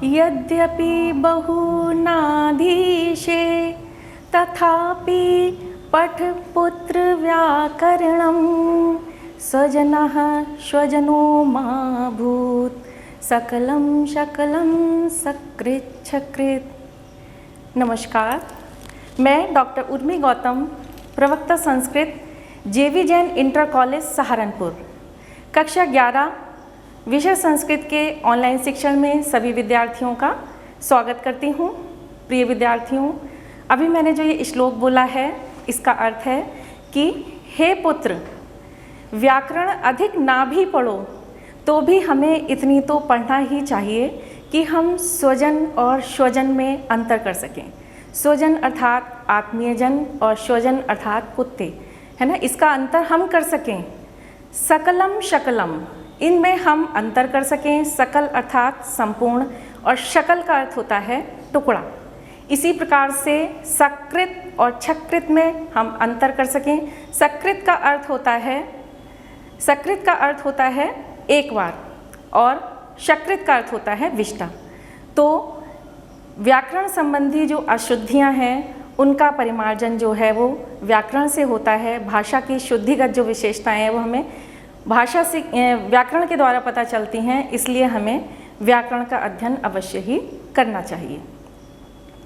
यद्यपि बहुनाधीशे तथापि पठपुत्र व्याकरणं स्वजनः स्वजनो मा भूत् सकलं शकलं सकृच्छकृत्। नमस्कार, मैं डॉक्टर उर्मी गौतम, प्रवक्ता संस्कृत, जेवी जैन इंटर कॉलेज सहारनपुर, कक्षा 11 विषय संस्कृत के ऑनलाइन शिक्षण में सभी विद्यार्थियों का स्वागत करती हूँ। प्रिय विद्यार्थियों, अभी मैंने जो ये श्लोक बोला है इसका अर्थ है कि हे पुत्र, व्याकरण अधिक ना भी पढ़ो तो भी हमें इतनी तो पढ़ना ही चाहिए कि हम स्वजन और स्वजन में अंतर कर सकें। स्वजन अर्थात आत्मीयजन और स्वजन अर्थात कुत्ते, है ना, इसका अंतर हम कर सकें। सकलम शकलम, इनमें हम अंतर कर सकें। सकल अर्थात संपूर्ण और शकल का अर्थ होता है टुकड़ा। इसी प्रकार से सकृत और छकृत में हम अंतर कर सकें। सकृत का अर्थ होता है एक बार और शकृत का अर्थ होता है विष्टा। तो व्याकरण संबंधी जो अशुद्धियां हैं उनका परिमार्जन जो है वो व्याकरण से होता है। भाषा की शुद्धिगत जो विशेषताएं हैं वो हमें भाषा से व्याकरण के द्वारा पता चलती हैं, इसलिए हमें व्याकरण का अध्ययन अवश्य ही करना चाहिए।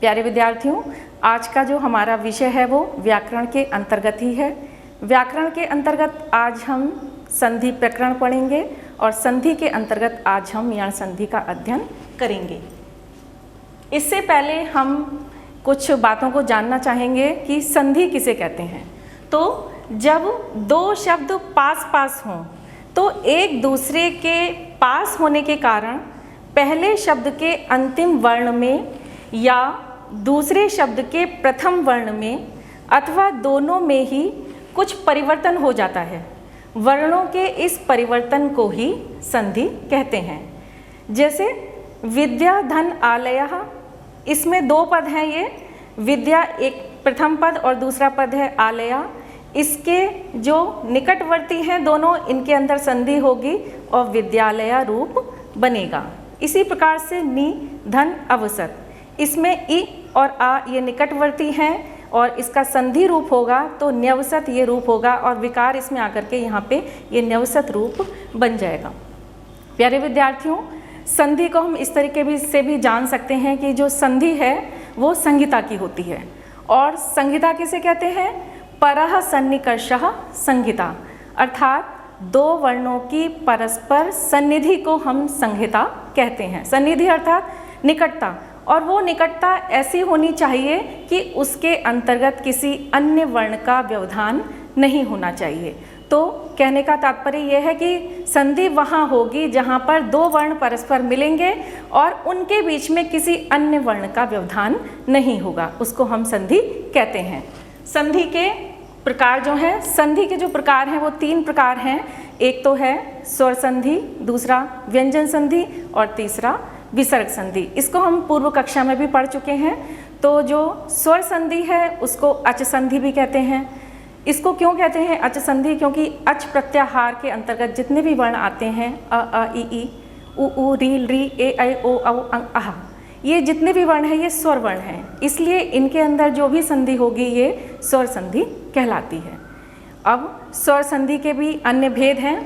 प्यारे विद्यार्थियों, आज का जो हमारा विषय है वो व्याकरण के अंतर्गत ही है। व्याकरण के अंतर्गत आज हम संधि प्रकरण पढ़ेंगे और संधि के अंतर्गत आज हम यण संधि का अध्ययन करेंगे। इससे पहले हम कुछ बातों को जानना चाहेंगे कि संधि किसे कहते हैं। तो जब दो शब्द पास पास हों तो एक दूसरे के पास होने के कारण पहले शब्द के अंतिम वर्ण में या दूसरे शब्द के प्रथम वर्ण में अथवा दोनों में ही कुछ परिवर्तन हो जाता है। वर्णों के इस परिवर्तन को ही संधि कहते हैं। जैसे विद्या धन आलयः, इसमें दो पद हैं। ये विद्या एक प्रथम पद और दूसरा पद है आलया। इसके जो निकटवर्ती हैं दोनों, इनके अंदर संधि होगी और विद्यालय रूप बनेगा। इसी प्रकार से नि धन अवसत, इसमें इ और आ ये निकटवर्ती हैं और इसका संधि रूप होगा तो न्यवसत ये रूप होगा और विकार इसमें आकर के यहाँ पे ये न्यवसत रूप बन जाएगा। प्यारे विद्यार्थियों, संधि को हम इस तरीके से भी जान सकते हैं कि जो संधि है वो संहिता की होती है। और संहिता किसे कहते हैं? परः सन्निकर्षः संहिता, अर्थात दो वर्णों की परस्पर सन्निधि को हम संहिता कहते हैं। सन्निधि अर्थात निकटता, और वो निकटता ऐसी होनी चाहिए कि उसके अंतर्गत किसी अन्य वर्ण का व्यवधान नहीं होना चाहिए। तो कहने का तात्पर्य यह है कि संधि वहाँ होगी जहाँ पर दो वर्ण परस्पर मिलेंगे और उनके बीच में किसी अन्य वर्ण का व्यवधान नहीं होगा, उसको हम संधि कहते हैं। संधि के प्रकार जो हैं, संधि के जो प्रकार हैं वो 3 प्रकार हैं। एक तो है स्वर संधि, दूसरा व्यंजन संधि और तीसरा विसर्ग संधि। इसको हम पूर्व कक्षा में भी पढ़ चुके हैं। तो जो स्वर संधि है उसको अच संधि भी कहते हैं। इसको क्यों कहते हैं अच संधि? क्योंकि अच प्रत्याहार के अंतर्गत जितने भी वर्ण आते हैं अ ई उ ऊ री री ए ऐ ओ औ अं अह, ये जितने भी वर्ण हैं ये स्वर वर्ण हैं, इसलिए इनके अंदर जो भी संधि होगी ये स्वर संधि कहलाती है। अब स्वर संधि के भी अन्य भेद हैं।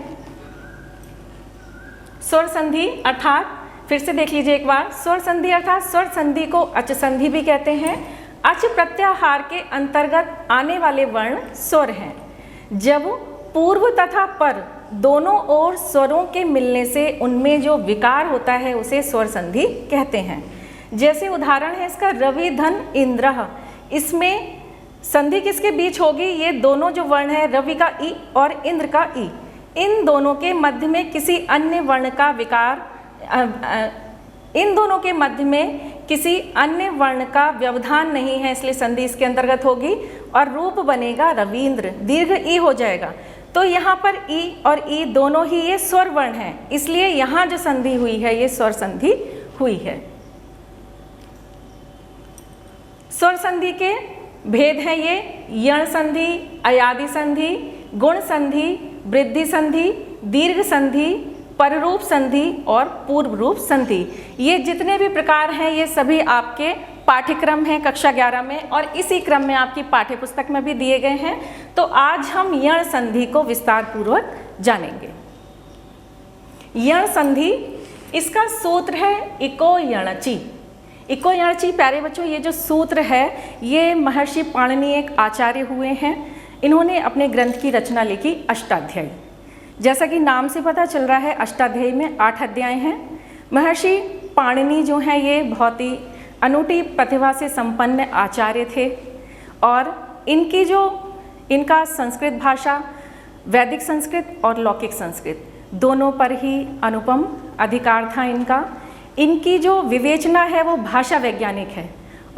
स्वर संधि अर्थात, फिर से देख लीजिए एक बार, स्वर संधि अर्थात स्वर संधि को अच संधि भी कहते हैं। अच प्रत्याहार के अंतर्गत आने वाले वर्ण स्वर हैं। जब पूर्व तथा पर दोनों ओर स्वरों के मिलने से उनमें जो विकार होता है उसे स्वर संधि कहते हैं। जैसे उदाहरण है इसका रवि धन इंद्रः, इसमें संधि किसके बीच होगी? ये दोनों जो वर्ण है रवि का ई और इंद्र का ई, इन दोनों के मध्य में किसी अन्य वर्ण का विकार, इन दोनों के मध्य में किसी अन्य वर्ण का व्यवधान नहीं है, इसलिए संधि इसके अंतर्गत होगी और रूप बनेगा रवींद्र, दीर्घ ई हो जाएगा। तो यहाँ पर ई और ई दोनों ही ये स्वर वर्ण हैं, इसलिए यहाँ जो संधि हुई है ये स्वर संधि हुई है। स्वर संधि के भेद हैं ये यण संधि, अयादि संधि, गुण संधि, वृद्धि संधि, दीर्घ संधि, पररूप संधि और पूर्व रूप संधि। ये जितने भी प्रकार हैं ये सभी आपके पाठ्यक्रम हैं कक्षा 11 में, और इसी क्रम में आपकी पाठ्य पुस्तक में भी दिए गए हैं। तो आज हम यण संधि को विस्तार पूर्वक जानेंगे। यण संधि, इसका सूत्र है इको यणचि। इको यणचि प्यारे बच्चों, ये जो सूत्र है ये महर्षि पाणिनि एक आचार्य हुए हैं। इन्होंने अपने ग्रंथ की रचना लिखी अष्टाध्यायी। जैसा कि नाम से पता चल रहा है अष्टाध्यायी में 8 अध्याय हैं। महर्षि पाणिनि जो हैं ये बहुत ही अनूठी प्रतिभा से संपन्न आचार्य थे, और इनका संस्कृत भाषा, वैदिक संस्कृत और लौकिक संस्कृत दोनों पर ही अनुपम अधिकार था इनका। इनकी जो विवेचना है वो भाषा वैज्ञानिक है,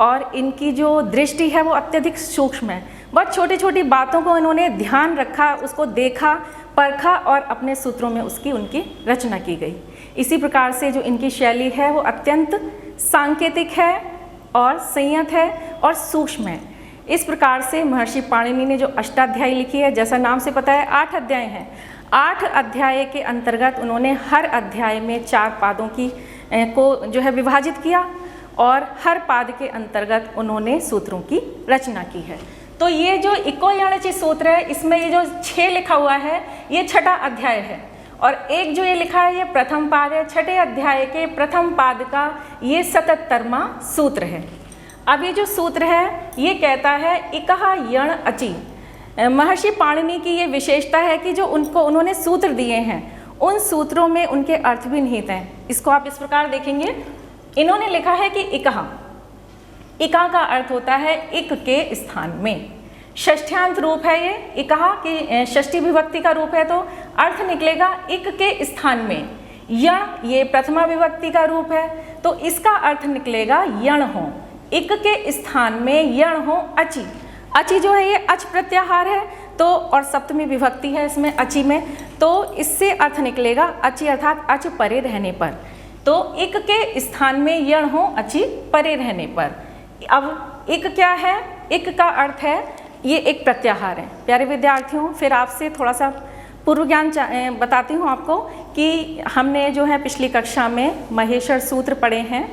और इनकी जो दृष्टि है वो अत्यधिक सूक्ष्म है। बहुत छोटी छोटी बातों को इन्होंने ध्यान रखा, उसको देखा, परखा और अपने सूत्रों में उनकी रचना की गई। इसी प्रकार से जो इनकी शैली है वो अत्यंत सांकेतिक है और संयत है और सूक्ष्म है। इस प्रकार से महर्षि पाणिनि ने जो अष्टाध्यायी लिखी है, जैसा नाम से पता है 8 अध्याय हैं। 8 अध्याय के अंतर्गत उन्होंने हर अध्याय में 4 पादों को जो है विभाजित किया, और हर पाद के अंतर्गत उन्होंने सूत्रों की रचना की है। तो ये जो इको यणचि सूत्र है, इसमें ये जो 6 लिखा हुआ है ये 6ठा अध्याय है, और एक जो ये लिखा है ये प्रथम पाद है। 6ठे अध्याय के प्रथम पाद का ये 77वां सूत्र है। अब ये जो सूत्र है ये कहता है इकहा यण अचि। महर्षि पाणिनि की ये विशेषता है कि जो उन्होंने सूत्र दिए हैं उन सूत्रों में उनके अर्थ भी निहित हैं। इसको आप इस प्रकार देखेंगे, इन्होंने लिखा है कि इकहा, इका का अर्थ होता है इक के स्थान में। षष्ठ्यांत रूप है ये इकहा की षष्ठी विभक्ति का रूप है, तो अर्थ निकलेगा इक के स्थान में। यण ये प्रथमा विभक्ति का रूप है, तो इसका अर्थ निकलेगा यण हो। इक के स्थान में यण हो अचि। अचि जो है ये अच प्रत्याहार है, तो और सप्तमी विभक्ति है इसमें अचि में, तो इससे अर्थ निकलेगा अचि अर्थात अच परे रहने पर। तो इक के स्थान में यण हो अचि परे रहने पर। अब इक क्या है? इक का अर्थ है ये एक प्रत्याहार है। प्यारे विद्यार्थियों, फिर आपसे थोड़ा सा पूर्व ज्ञान बताती हूँ आपको कि हमने जो है पिछली कक्षा में महेश्वर सूत्र पढ़े हैं।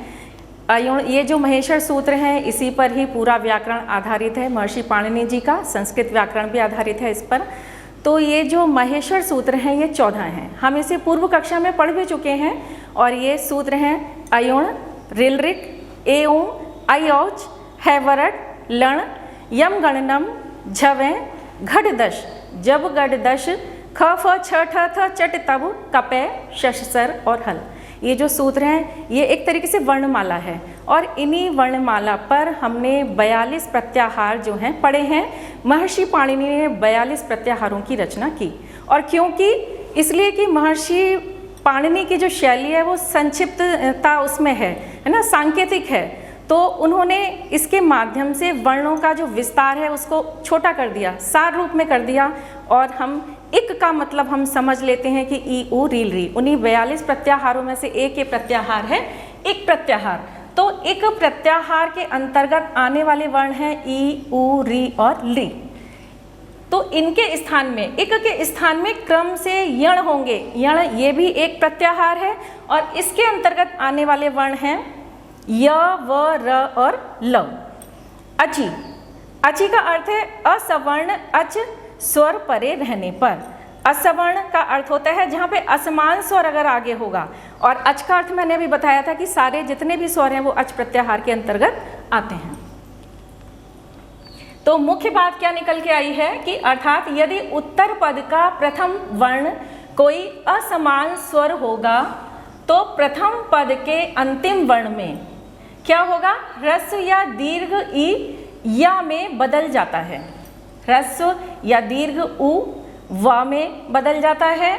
ये जो महेश्वर सूत्र हैं इसी पर ही पूरा व्याकरण आधारित है। महर्षि पाणिनि जी का संस्कृत व्याकरण भी आधारित है इस पर। तो ये जो महेश्वर सूत्र हैं ये 14 हैं। हम इसे पूर्व कक्षा में पढ़ भी चुके हैं, और ये सूत्र हैं अयोण, रिलरिक, एऊं, अयौच, हैवरट, लण, यम गणनम, झवें, घटदश, जब गडदश, ख फ छ ठ थ चट तब, कपे, शशसर और हल। ये जो सूत्र हैं ये एक तरीके से वर्णमाला है, और इन्हीं वर्णमाला पर हमने 42 प्रत्याहार जो हैं पढ़े हैं। महर्षि पाणिनि ने 42 प्रत्याहारों की रचना की, और क्योंकि इसलिए कि महर्षि पाणिनि की जो शैली है वो संक्षिप्तता उसमें है ना, सांकेतिक है। तो उन्होंने इसके माध्यम से वर्णों का जो विस्तार है उसको छोटा कर दिया, सार रूप में कर दिया, और हम इक का मतलब हम समझ लेते हैं कि ई उ रील री। उन्हीं 42 प्रत्याहारों में से एक ये प्रत्याहार है इक प्रत्याहार। तो इक प्रत्याहार के अंतर्गत आने वाले वर्ण हैं ई, उ, री और ली। तो इनके स्थान में, इक के स्थान में क्रम से यण होंगे। यण ये भी एक प्रत्याहार है, और इसके अंतर्गत आने वाले वर्ण हैं य, व, र और ल। अचि, अचि का अर्थ है असवर्ण अच स्वर परे रहने पर। असवर्ण का अर्थ होता है जहाँ पे असमान स्वर अगर आगे होगा, और अच का अर्थ मैंने अभी बताया था कि सारे जितने भी स्वर हैं वो अच प्रत्याहार के अंतर्गत आते हैं। तो मुख्य बात क्या निकल के आई है कि अर्थात यदि उत्तर पद का प्रथम वर्ण कोई असमान स्वर होगा तो प्रथम पद के अंतिम वर्ण में क्या होगा? ह्रस्व या दीर्घ ई या में बदल जाता है। ह्रस्व या दीर्घ उ व में बदल जाता है।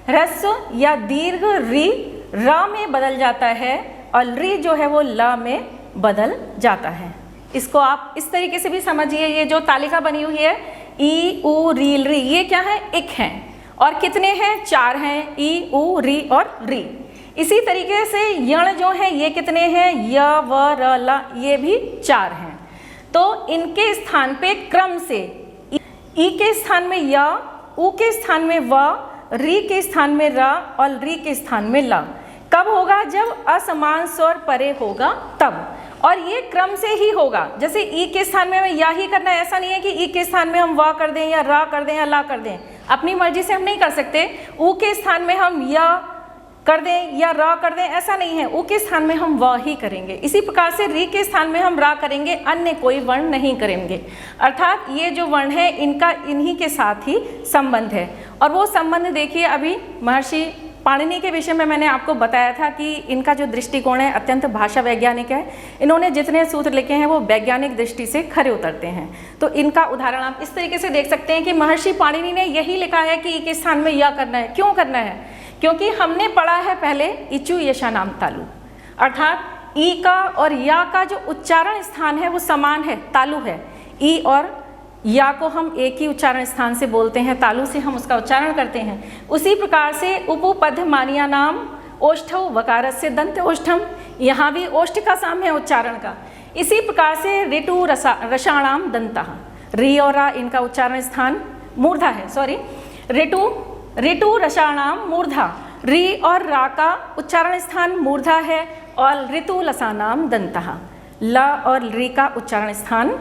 ह्रस्व या दीर्घ री र में बदल जाता है, और री जो है वो ल में बदल जाता है। इसको आप इस तरीके से भी समझिए। ये जो तालिका बनी हुई है ई, उ, रील, री, ये क्या है? इक हैं। और कितने हैं? 4 हैं, ई, उ, री और री। इसी तरीके से यण जो है ये कितने हैं? य, व, र, ल, ये भी 4 हैं। तो इनके स्थान पे क्रम से ई के स्थान में य, उ के स्थान में व, री के स्थान में र और री के स्थान में ल। कब होगा? जब असमान स्वर परे होगा तब, और ये क्रम से ही होगा। जैसे ई के स्थान में हमें या ही करना है, ऐसा नहीं है कि ई के स्थान में हम वा कर दें या रा कर दें या ला कर दें, अपनी मर्जी से हम नहीं कर सकते। ऊ के स्थान में हम या कर दें या रा कर दें, ऐसा नहीं है। ऊ के स्थान में हम वा ही करेंगे। इसी प्रकार से री के स्थान में हम रा करेंगे, अन्य कोई वर्ण नहीं करेंगे। अर्थात ये जो वर्ण है इनका इन्हीं के साथ ही संबंध है। और वो संबंध देखिए, अभी महर्षि पाणिनि के विषय में मैंने आपको बताया था कि इनका जो दृष्टिकोण है अत्यंत भाषा वैज्ञानिक है। इन्होंने जितने सूत्र लिखे हैं वो वैज्ञानिक दृष्टि से खरे उतरते हैं। तो इनका उदाहरण आप इस तरीके से देख सकते हैं कि महर्षि पाणिनि ने यही लिखा है कि ई के स्थान में या करना है। क्यों करना है? क्योंकि हमने पढ़ा है पहले इचु यशानाम तालु, अर्थात ई का और या का जो उच्चारण स्थान है वो समान है, तालु है। ई और या को हम एक ही उच्चारण स्थान से बोलते हैं, तालु से हम उसका उच्चारण करते हैं। उसी प्रकार से उपपद मानिया नाम ओष्ठौ वकारस्य दंत ओष्ठम, यहाँ भी ओष्ठ का साम है उच्चारण का। इसी प्रकार से ऋतु रसाणाम दंता, री और रा इनका उच्चारण स्थान मूर्धा है, सॉरी ऋतु रसाणाम मूर्धा, री और रा का उच्चारण स्थान मूर्धा है, और ऋतु लसानाम दंता, ल और री का उच्चारण स्थान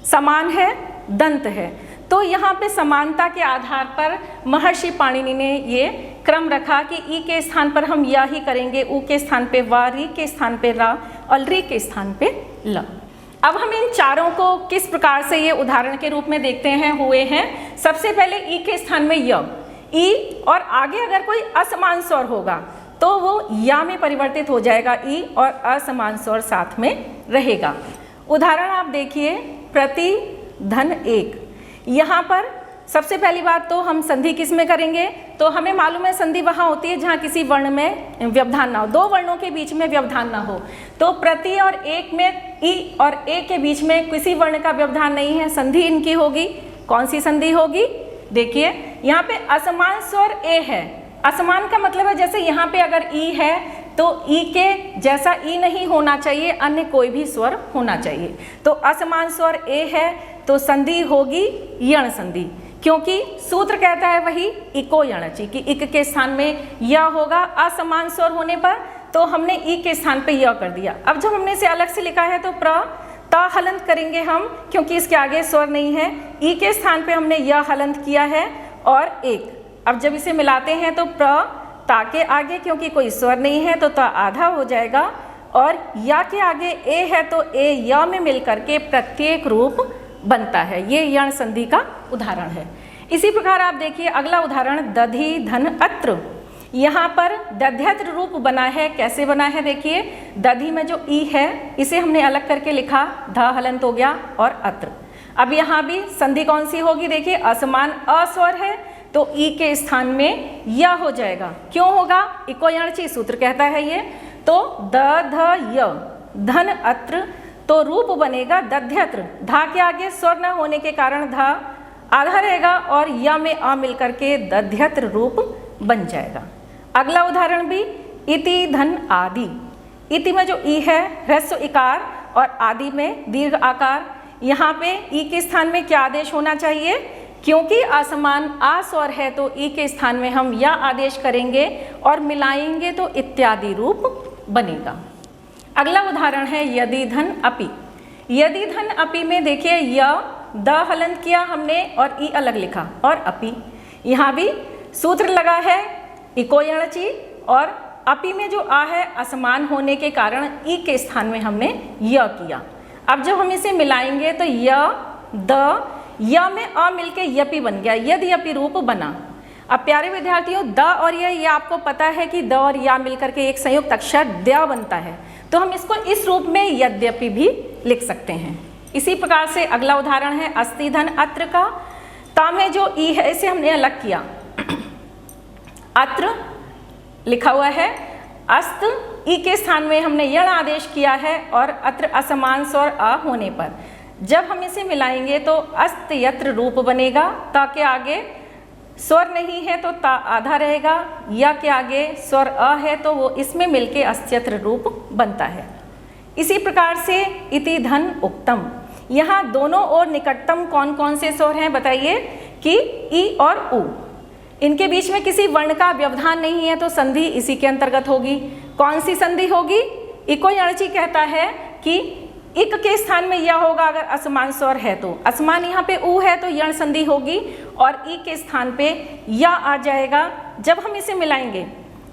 समान है, दंत है। तो यहाँ पे समानता के आधार पर महर्षि पाणिनि ने ये क्रम रखा कि ई के स्थान पर हम या ही करेंगे, ऊ के स्थान पे वा, री के स्थान पे रा और री के स्थान पे ल। अब हम इन चारों को किस प्रकार से ये उदाहरण के रूप में देखते हैं हुए हैं। सबसे पहले ई के स्थान में य, ई और आगे अगर कोई असमान स्वर होगा तो वो या में परिवर्तित हो जाएगा, ई और असमान स्वर साथ में रहेगा। उदाहरण आप देखिए, प्रति धन एक। यहाँ पर सबसे पहली बात तो हम संधि किस में करेंगे? तो हमें मालूम है संधि वहाँ होती है जहाँ किसी वर्ण में व्यवधान ना हो, दो वर्णों के बीच में व्यवधान ना हो। तो प्रति और एक में ई और ए के बीच में किसी वर्ण का व्यवधान नहीं है, संधि इनकी होगी। कौन सी संधि होगी? देखिए यहाँ पे असमान स्वर ए है। असमान का मतलब है जैसे यहाँ पे अगर ई है तो ई के जैसा ई नहीं होना चाहिए, अन्य कोई भी स्वर होना चाहिए। तो असमान स्वर ए है तो संधि होगी यण संधि, क्योंकि सूत्र कहता है वही इको यणचि कि इक के स्थान में य होगा असमान स्वर होने पर, तो हमने ई के स्थान पे य कर दिया। अब जब हमने इसे अलग से लिखा है तो प्र ता हलंत करेंगे हम, क्योंकि इसके आगे स्वर नहीं है। ई के स्थान पे हमने य हलंत किया है और एक। अब जब इसे मिलाते हैं तो प्र ता के आगे क्योंकि कोई स्वर नहीं है तो ता आधा हो जाएगा, और या के आगे ए है तो ए य में मिल करके प्रत्येक रूप बनता है। ये यण संधि का उदाहरण है। इसी प्रकार आप देखिए अगला उदाहरण दधि धन अत्र। यहाँ पर दध्यत्र रूप बना है। कैसे बना है? देखिए दधि में जो ई है इसे हमने अलग करके लिखा, ध हलंत हो गया और अत्र। अब यहाँ भी संधि कौन सी होगी? देखिए असमान अस्वर है तो ई के स्थान में य हो जाएगा। क्यों होगा? इको यणचि सूत्र कहता है ये। तो द ध य धन अत्र, तो रूप बनेगा दध्यत्र। धा के आगे स्वर न होने के कारण धा आधा रहेगा और य में अ मिल करके दध्यत्र रूप बन जाएगा। अगला उदाहरण भी इति धन आदि। इति में जो ई है ह्रस्व इकार और आदि में दीर्घ आकार। यहाँ पे ई के स्थान में क्या आदेश होना चाहिए? क्योंकि असमान आ स्वर है तो ई के स्थान में हम या आदेश करेंगे और मिलाएंगे तो इत्यादि रूप बनेगा। अगला उदाहरण है यदि धन अपि। यदि धन अपि में देखिए य द हलंत किया हमने और ई अलग लिखा और अपि। यहाँ भी सूत्र लगा है इको यणचि, और अपि में जो आ है असमान होने के कारण ई के स्थान में हमने य किया। अब जब हम इसे मिलाएंगे तो य द य में अ मिलके यपि बन गया, यद्यपि रूप बना। अब प्यारे विद्यार्थियों द और ये आपको पता है कि द और या मिलकर के एक संयुक्त अक्षर द बनता है, तो हम इसको इस रूप में यद्यपि भी लिख सकते हैं। इसी प्रकार से अगला उदाहरण है अस्ति धन अत्र का। ता में जो ई है इसे हमने अलग किया, अत्र लिखा हुआ है, अस्त ई के स्थान में हमने यण आदेश किया है और अत्र असमान स्वर अ होने पर जब हम इसे मिलाएंगे तो अस्त यत्र रूप बनेगा। ता के आगे स्वर नहीं है तो ता आधा रहेगा, या के आगे स्वर अ है तो वो इसमें मिलके अस्त्यत्र रूप बनता है। इसी प्रकार से इति धन उक्तम। यहाँ दोनों ओर निकटतम कौन कौन से स्वर हैं बताइए? कि ई और उ। इनके बीच में किसी वर्ण का व्यवधान नहीं है तो संधि इसी के अंतर्गत होगी। कौन सी संधि होगी? इको यणची कहता है कि इक के स्थान में यह होगा अगर असमान स्वर है तो, असमान यहाँ पे ऊ है तो यण संधि होगी, और ई के स्थान पे या आ जाएगा। जब हम इसे मिलाएंगे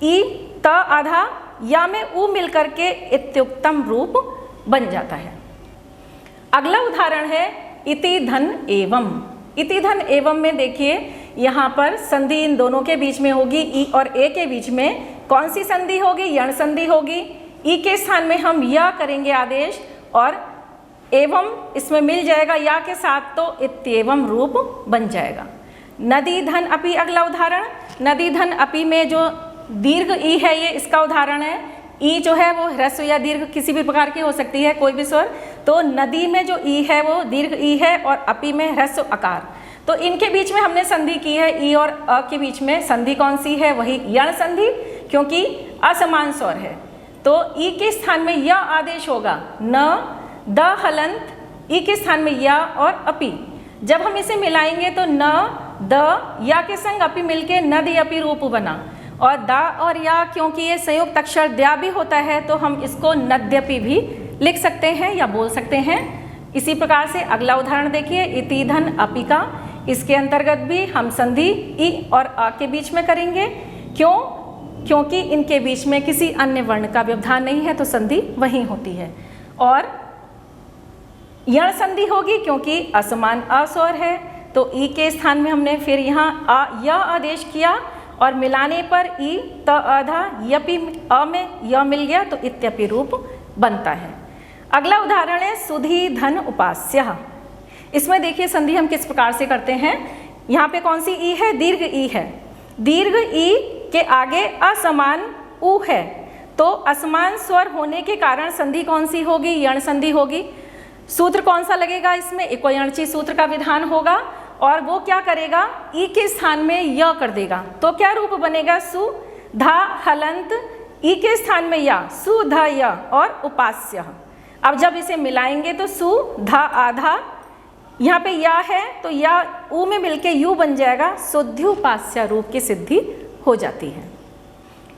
ई त आधा या में ऊ मिलकर के इत्युक्तम रूप बन जाता है। अगला उदाहरण है इति धन एवं। इति धन एवं में देखिए यहाँ पर संधि इन दोनों के बीच में होगी, ई और ए के बीच में कौन सी संधि होगी? यण संधि होगी। ई के स्थान में हम या करेंगे आदेश, और एवं इसमें मिल जाएगा या के साथ तो इत्येवं रूप बन जाएगा। नदी धन अपि अगला उदाहरण। नदी धन अपि में जो दीर्घ ई है ये इसका उदाहरण है। ई जो है वो ह्रस्व या दीर्घ किसी भी प्रकार की हो सकती है, कोई भी स्वर। तो नदी में जो ई है वो दीर्घ ई है और अपि में ह्रस्व अकार। तो इनके बीच में हमने संधि की है, ई और अ के बीच में संधि कौन सी है? वही यण संधि, क्योंकि असमान स्वर है। तो ई के स्थान में य आदेश होगा, न द हलंत, ई के स्थान में या और अपि। जब हम इसे मिलाएंगे तो न द या के संग अपि मिलके नदी अपि रूप बना, और दा और या क्योंकि ये संयुक्त अक्षर द्या भी होता है तो हम इसको नद्यपि भी लिख सकते हैं या बोल सकते हैं। इसी प्रकार से अगला उदाहरण देखिए इति धन अपि का। इसके अंतर्गत भी हम संधि ई और अ के बीच में करेंगे। क्यों? क्योंकि इनके बीच में किसी अन्य वर्ण का व्यवधान नहीं है तो संधि वहीं होती है। और यण संधि होगी क्योंकि असमान अस्वर है, तो ई के स्थान में हमने फिर यहाँ या आदेश किया और मिलाने पर ई त आधा यपि अ में य मिल गया तो इत्यपि रूप बनता है। अगला उदाहरण है सुधि धन उपास्य। इसमें देखिए संधि हम किस प्रकार से करते हैं। यहाँ पे कौन सी ई है? दीर्घ ई है। दीर्घ ई के आगे असमान ऊ है, तो असमान स्वर होने के कारण संधि कौन सी होगी? यण संधि होगी। सूत्र कौन सा लगेगा इसमें? इको यणची सूत्र का विधान होगा, और वो क्या करेगा? ई के स्थान में य कर देगा, तो क्या रूप बनेगा? सु धा हलंत, ई के स्थान में या, सु ध य और उपास्य। अब जब इसे मिलाएंगे तो सु धा आधा, यहाँ पे या है तो या ऊ में मिलके यू बन जाएगा, शुद्ध्युपास्य रूप की सिद्धि हो जाती है।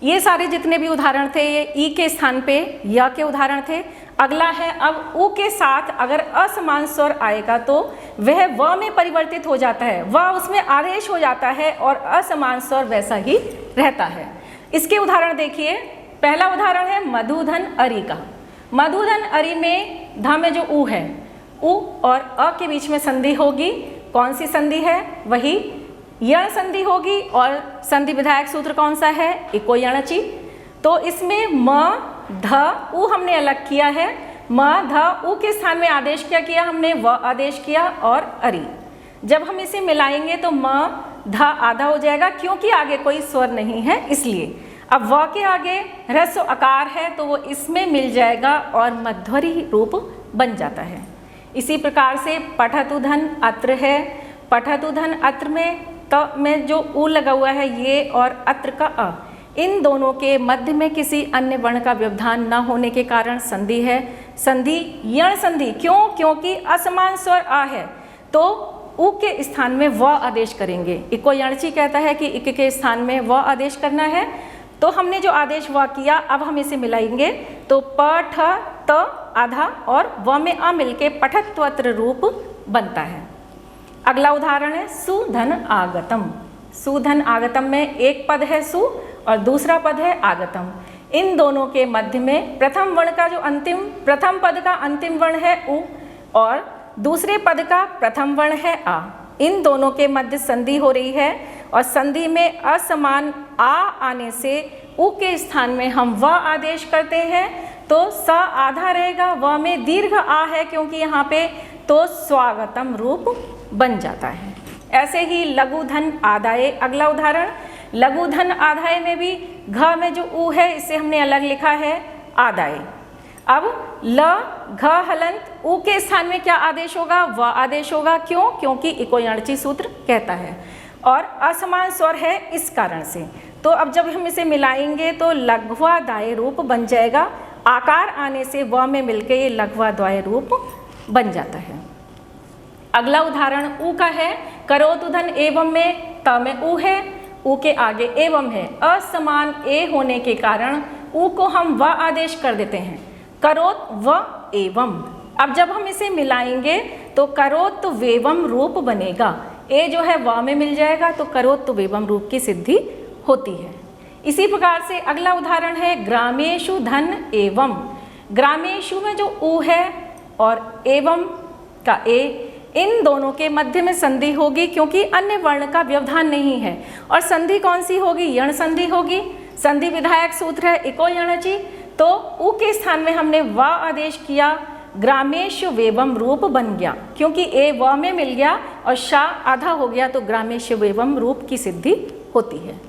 ये सारे जितने भी उदाहरण थे ये ई के स्थान पे या के उदाहरण थे। अगला है अब ऊ के साथ अगर असमान स्वर आएगा तो वह व में परिवर्तित हो जाता है, व उसमें आदेश हो जाता है और असमान स्वर वैसा ही रहता है। इसके उदाहरण देखिए। पहला उदाहरण है मधुधन अरि का। मधुधन अरि में ध में जो ऊ है, ऊ और अ के बीच में संधि होगी। कौन सी संधि है? वही यण संधि होगी, और संधि विधायक सूत्र कौन सा है? इको यणची। तो इसमें म ध ऊ हमने अलग किया है। म ध ऊ के स्थान में आदेश क्या किया हमने? व आदेश किया और अरि। जब हम इसे मिलाएंगे तो म ध आधा हो जाएगा, क्योंकि आगे कोई स्वर नहीं है इसलिए। अब व के आगे ह्रस्व आकार है तो वो इसमें मिल जाएगा और मध्वरी रूप बन जाता है। इसी प्रकार से पठतु धन अत्र है। पठतु धन अत्र में त में जो ऊ लगा हुआ है ये और अत्र का अ, इन दोनों के मध्य में किसी अन्य वर्ण का व्यवधान न होने के कारण संधि है। संधि यण संधि। क्यों? क्योंकि असमान स्वर आ है तो ऊ के स्थान में व आदेश करेंगे। इको यणची कहता है कि इक के स्थान में व आदेश करना है, तो हमने जो आदेश व किया अब हम इसे मिलाएंगे तो प ठ त आधा और व में आ मिलके पठत्वत्र रूप बनता है। अगला उदाहरण है सुधन आगतम। सुधन आगतम में एक पद है सु और दूसरा पद है आगतम। इन दोनों के मध्य में प्रथम पद का अंतिम वर्ण है उ और दूसरे पद का प्रथम वर्ण है आ। इन दोनों के मध्य संधि हो रही है और संधि में असमान आ आने से उ के स्थान में हम व आदेश करते हैं तो स आधा रहेगा, व में दीर्घ आ है क्योंकि यहाँ पे, तो स्वागतम रूप बन जाता है। ऐसे ही लघुधन आदाय। अगला उदाहरण लघुधन आदाय में भी घ में जो ऊ है इसे हमने अलग लिखा है आदाय। अब ल घ हलंत ऊ के स्थान में क्या आदेश होगा? व आदेश होगा। क्यों? क्योंकि इको यणची सूत्र कहता है और असमान स्वर है इस कारण से। तो अब जब हम इसे मिलाएंगे तो लघ्वादाय रूप बन जाएगा। आकार आने से व में मिलके ये लघ्वादाय रूप बन जाता है। अगला उदाहरण ऊ का है। करोतु धन एवं में त में ऊ है उ के आगे एवं है, असमान ए होने के कारण उ को हम व आदेश कर देते हैं, करोत व एवं। अब जब हम इसे मिलाएंगे तो करोत वेवम रूप बनेगा, ए जो है व में मिल जाएगा तो करोत वेवम रूप की सिद्धि होती है। इसी प्रकार से अगला उदाहरण है ग्रामेषु धन एवं। ग्रामेषु में जो उ है और एवं का ए, इन दोनों के मध्य में संधि होगी क्योंकि अन्य वर्ण का व्यवधान नहीं है। और संधि कौन सी होगी? यण संधि होगी। संधि विधायक सूत्र है इको यणचि, तो उ के स्थान में हमने व आदेश किया, ग्रामेषु वेवम रूप बन गया क्योंकि ए व में मिल गया और शा आधा हो गया तो ग्रामेषु वेवम रूप की सिद्धि होती है।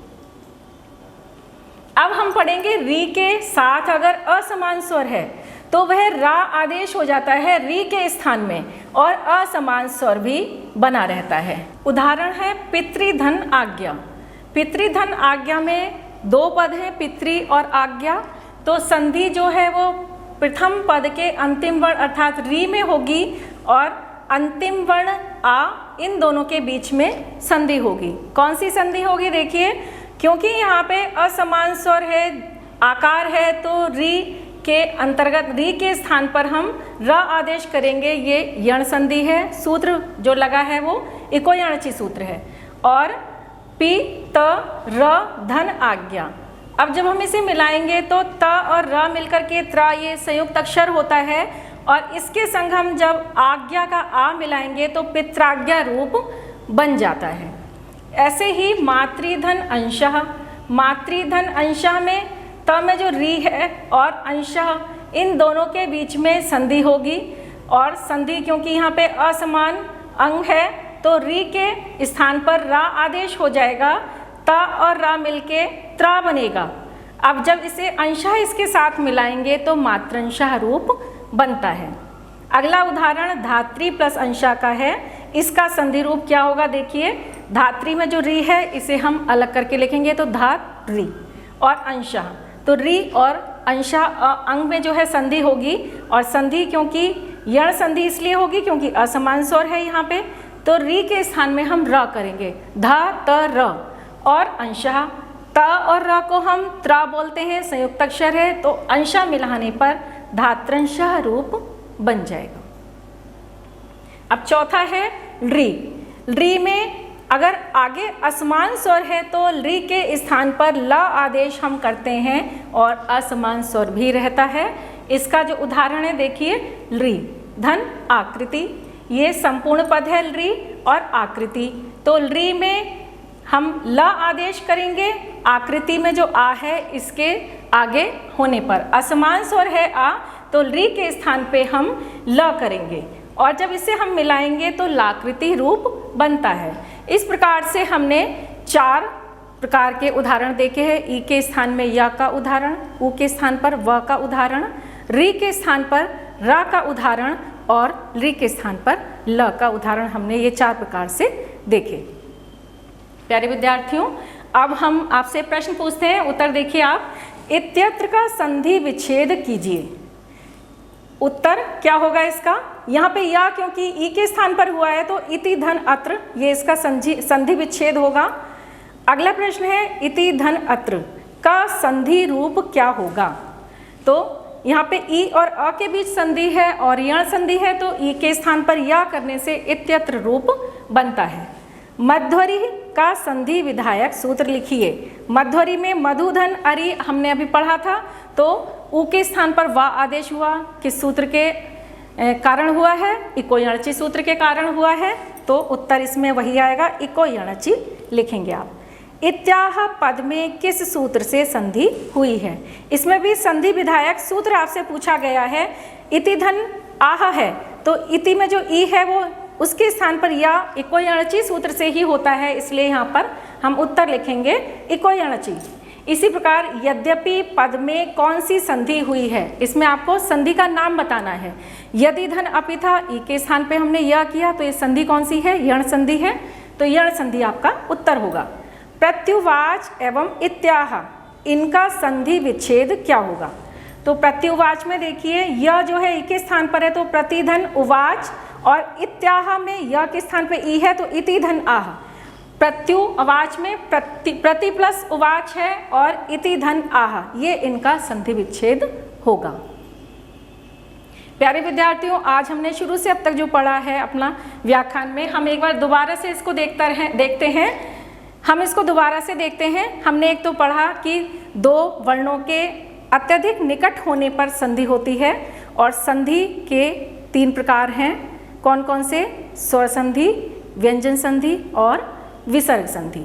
अब हम पढ़ेंगे री के साथ अगर असमान स्वर है तो वह रा आदेश हो जाता है री के स्थान में और असमान स्वर भी बना रहता है। उदाहरण है पितृधन आज्ञा। पितृधन आज्ञा में दो पद हैं, पितृ और आज्ञा, तो संधि जो है वो प्रथम पद के अंतिम वर्ण अर्थात री में होगी और अंतिम वर्ण आ, इन दोनों के बीच में संधि होगी। कौन सी संधि होगी? देखिए, क्योंकि यहाँ पे असमान स्वर है, आकार है, तो री के अंतर्गत री के स्थान पर हम र आदेश करेंगे, ये यण संधि है। सूत्र जो लगा है वो इको यणचि सूत्र है। और पी त र धन आज्ञा, अब जब हम इसे मिलाएंगे तो त और र मिलकर के त्र, ये संयुक्त अक्षर होता है और इसके संग हम जब आज्ञा का आ मिलाएंगे तो पित्राज्ञा रूप बन जाता है। ऐसे ही मातृधन अंशः, मातृधन अंशः में त में जो री है और अंशः, इन दोनों के बीच में संधि होगी और संधि क्योंकि यहाँ पे असमान अंग है तो री के स्थान पर रा आदेश हो जाएगा, त और रा मिलके त्रा बनेगा। अब जब इसे अंशः इसके साथ मिलाएंगे तो मात्रंशः रूप बनता है। अगला उदाहरण धात्री प्लस अंशा का है। इसका संधि रूप क्या होगा? देखिए, धात्री में जो री है इसे हम अलग करके लिखेंगे तो धात री, और अंशा तो री और अंशा अंग में जो है संधि होगी और संधि क्योंकि यण संधि इसलिए होगी क्योंकि असमान स्वर है यहाँ पे, तो री के स्थान में हम र करेंगे, धा त र, और अंशा त और र को हम त्रा बोलते हैं, संयुक्त अक्षर है, तो अंशा मिलाने पर धात्रंशः रूप बन जाएगा। अब चौथा है री। री में अगर आगे असमान स्वर है तो री के स्थान पर ल आदेश हम करते हैं और असमान स्वर भी रहता है। इसका जो उदाहरण है देखिए, री धन आकृति, ये संपूर्ण पद है री और आकृति, तो री में हम ल आदेश करेंगे, आकृति में जो आ है इसके आगे होने पर असमान स्वर है आ, तो री के स्थान पे हम ल करेंगे और जब इसे हम मिलाएंगे तो लाकृति रूप बनता है। इस प्रकार से हमने 4 प्रकार के उदाहरण देखे हैं। ई के स्थान में या का उदाहरण, उ के स्थान पर व का उदाहरण, री के स्थान पर रा का उदाहरण और री के स्थान पर ल का उदाहरण हमने ये 4 प्रकार से देखे। प्यारे विद्यार्थियों, अब हम आपसे प्रश्न पूछते हैं, उत्तर देखिए आप। इत्यत्र का संधि विच्छेद कीजिए। उत्तर क्या होगा इसका? यहाँ पे या क्योंकि ई के स्थान पर हुआ है तो इति धन अत्र, ये इसका संधि विच्छेद होगा। अगला प्रश्न है इति धन अत्र का संधि रूप क्या होगा? तो यहाँ पे ई और अ के बीच संधि है और यण संधि है तो ई के स्थान पर या करने से इत्यत्र रूप बनता है। मध्वरी का संधि विधायक सूत्र लिखिए। मध्वरी में मधुधन अरि हमने अभी पढ़ा था, तो उ के स्थान पर वा आदेश हुआ, किस सूत्र के कारण हुआ है? इको यणचि सूत्र के कारण हुआ है, तो उत्तर इसमें वही आएगा, इको यणचि लिखेंगे आप। इत्याह पद में किस सूत्र से संधि हुई है? इसमें भी संधि विधायक सूत्र आपसे पूछा गया है। इति धन आह है तो इति में जो ई है वो उसके स्थान पर या इको यणचि सूत्र से ही होता है, इसलिए यहाँ पर हम उत्तर लिखेंगे इको यणचि। इसी प्रकार यद्यपि पद में कौन सी संधि हुई है, इसमें आपको संधि का नाम बताना है। यदि धन अपि था, ई के स्थान पे हमने यह किया तो ये संधि कौन सी है? यण संधि है, तो यण संधि आपका उत्तर होगा। प्रत्युवाच एवं इत्याह, इनका संधि विच्छेद क्या होगा? तो प्रत्युवाच में देखिए, यह जो है ई के स्थान पर है तो प्रतिधन उवाच, और इत्याह में यह के स्थान पे ई है तो इति धन आह। प्रत्यु आवाच में प्रति प्लस उवाच है और इति धन आह, ये इनका संधि विच्छेद होगा। प्यारे विद्यार्थियों, आज हमने शुरू से अब तक जो पढ़ा है अपना व्याख्यान में, हम एक बार दोबारा से इसको देखते हैं। हम इसको दोबारा से देखते हैं। हमने एक तो पढ़ा कि दो वर्णों के अत्यधिक निकट होने पर संधि होती है और संधि के 3 प्रकार हैं। कौन कौन से? स्वर संधि, व्यंजन संधि और विसर्ग संधि।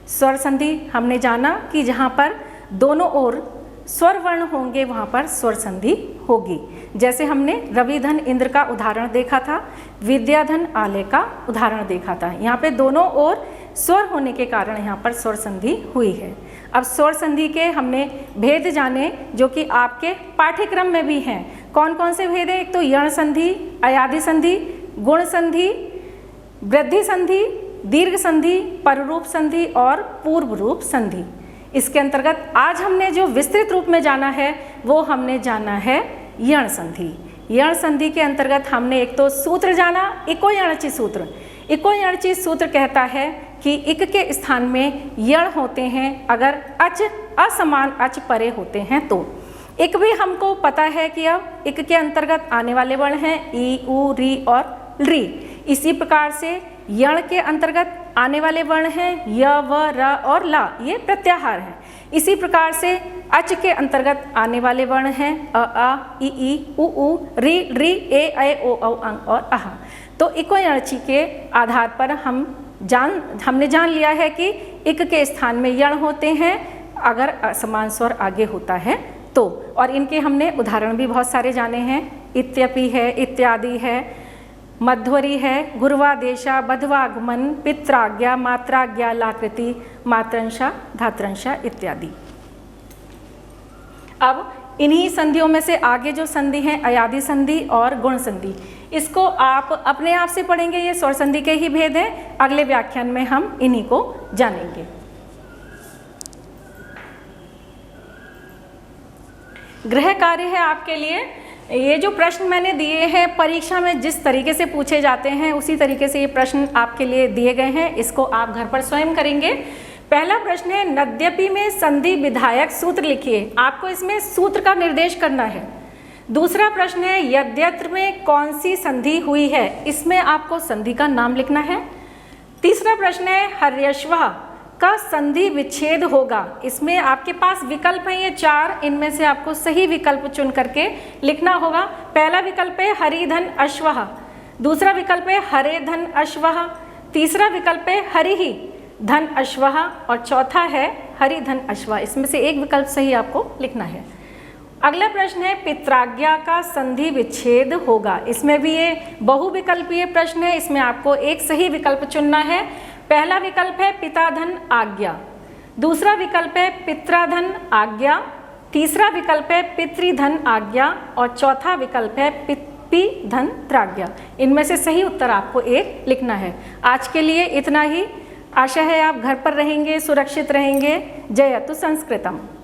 स्वर संधि हमने जाना कि जहाँ पर दोनों ओर स्वर वर्ण होंगे वहाँ पर स्वर संधि होगी। जैसे हमने रविधन इंद्र का उदाहरण देखा था, विद्याधन आलय का उदाहरण देखा था। यहाँ पे दोनों ओर स्वर होने के कारण यहाँ पर स्वर संधि हुई है। अब स्वर संधि के हमने भेद जाने जो कि आपके पाठ्यक्रम में भी हैं। कौन कौन से भेद है? एक तो यण संधि, अयादि संधि, गुण संधि, वृद्धि संधि, दीर्घ संधि, पररूप संधि और पूर्व रूप संधि। इसके अंतर्गत आज हमने जो विस्तृत रूप में जाना है वो हमने जाना है यण संधि। यण संधि के अंतर्गत हमने एक तो सूत्र जाना, इको यणचि सूत्र। इको यणचि सूत्र कहता है कि इक के स्थान में यण होते हैं अगर अच असमान अच परे होते हैं तो। इक भी हमको पता है कि अब इक के अंतर्गत आने वाले वर्ण हैं ई, उ, री और री। इसी प्रकार से यण के अंतर्गत आने वाले वर्ण हैं य, व, र और ला, ये प्रत्याहार हैं। इसी प्रकार से अच के अंतर्गत आने वाले वर्ण हैं अ, आ, इ, उ, उ, री, ए, ऐ, ओ, औ, अंग और अह। तो इको यणचि के आधार पर हमने जान लिया है कि इक के स्थान में यण होते हैं अगर असमान स्वर आगे होता है तो। और इनके हमने उदाहरण भी बहुत सारे जाने हैं। इत्यपि है, इत्यादि है, मध्वरी है, गुरुवादेशा, बधवागमन, पित्राज्ञा, मात्राज्ञा, लाकृति, मात्रंशा, धात्रंशा इत्यादि। अब इन्हीं संधियों में से आगे जो संधि हैं अयादि संधि और गुण संधि, इसको आप अपने आप से पढ़ेंगे। ये स्वर संधि के ही भेद हैं। अगले व्याख्यान में हम इन्हीं को जानेंगे। गृह कार्य है आपके लिए। ये जो प्रश्न मैंने दिए हैं परीक्षा में जिस तरीके से पूछे जाते हैं उसी तरीके से ये प्रश्न आपके लिए दिए गए हैं। इसको आप घर पर स्वयं करेंगे। पहला प्रश्न है नद्यपि में संधि विधायक सूत्र लिखिए। आपको इसमें सूत्र का निर्देश करना है। दूसरा प्रश्न है यद्यत्र में कौन सी संधि हुई है, इसमें आपको संधि का नाम लिखना है। तीसरा प्रश्न है हर्यश्वः का संधि विच्छेद होगा। इसमें आपके पास विकल्प हैं ये 4, इनमें से आपको सही विकल्प चुन करके लिखना होगा। पहला विकल्प है हरिधन अश्वः, दूसरा विकल्प है हरे धन अश्वः, तीसरा विकल्प है हरिहि धन अश्वः और चौथा है हरि धन अश्वः। इसमें से एक विकल्प सही आपको लिखना है। अगला प्रश्न है पित्राज्ञा का संधि विच्छेद होगा। इसमें भी ये बहुविकल्पीय प्रश्न है। इसमें आपको एक सही विकल्प चुनना है। पहला विकल्प है पिताधन आज्ञा, दूसरा विकल्प है पित्राधन आज्ञा, तीसरा विकल्प है पितृधन आज्ञा और चौथा विकल्प है पिपी धन त्राज्ञा। इनमें से सही उत्तर आपको एक लिखना है। आज के लिए इतना ही। आशा है आप घर पर रहेंगे, सुरक्षित रहेंगे। जयतु संस्कृतम।